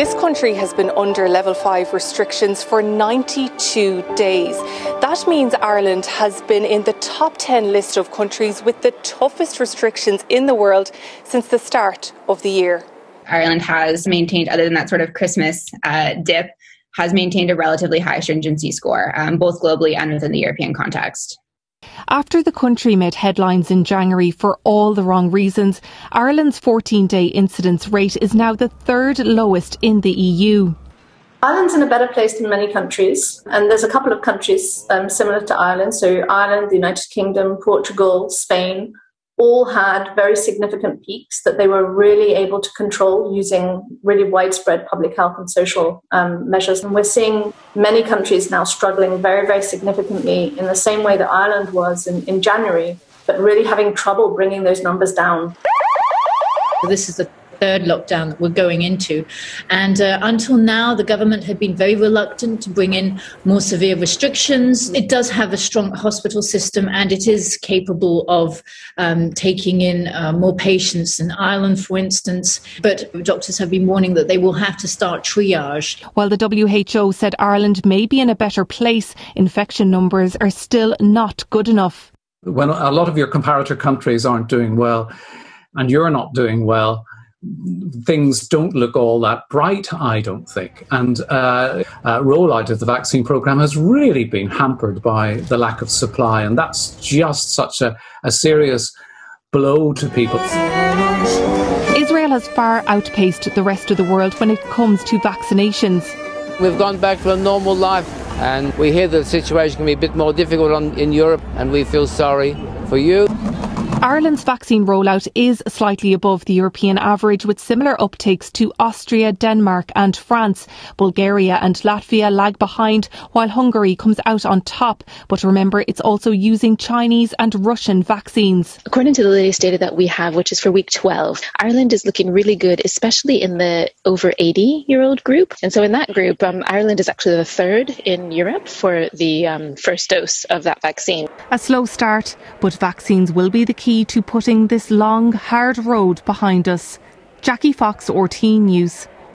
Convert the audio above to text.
This country has been under level 5 restrictions for 92 days. That means Ireland has been in the top 10 list of countries with the toughest restrictions in the world since the start of the year. Ireland has maintained, other than that sort of Christmas dip, has maintained a relatively high stringency score, both globally and within the European context. After the country made headlines in January for all the wrong reasons, Ireland's 14-day incidence rate is now the third lowest in the EU. Ireland's in a better place than many countries, and there's a couple of countries similar to Ireland. So Ireland, the United Kingdom, Portugal, Spain, all had very significant peaks that they were really able to control using really widespread public health and social measures. And we're seeing many countries now struggling very, very significantly in the same way that Ireland was in January, but really having trouble bringing those numbers down. This is the third lockdown that we're going into. And until now, the government had been very reluctant to bring in more severe restrictions. It does have a strong hospital system and it is capable of taking in more patients than Ireland, for instance. But doctors have been warning that they will have to start triage. While the WHO said Ireland may be in a better place, infection numbers are still not good enough. When a lot of your comparator countries aren't doing well and you're not doing well, things don't look all that bright, I don't think. And rollout of the vaccine programme has really been hampered by the lack of supply, and that's just such a serious blow to people. Israel has far outpaced the rest of the world when it comes to vaccinations. We've gone back to a normal life, and we hear the situation can be a bit more difficult in Europe, and we feel sorry for you. Ireland's vaccine rollout is slightly above the European average, with similar uptakes to Austria, Denmark and France. Bulgaria and Latvia lag behind, while Hungary comes out on top. But remember, it's also using Chinese and Russian vaccines. According to the latest data that we have, which is for week 12, Ireland is looking really good, especially in the over 80-year-old group. And so in that group, Ireland is actually the third in Europe for the first dose of that vaccine. A slow start, but vaccines will be the key to putting this long, hard road behind us. Jackie Fox, RTÉ News.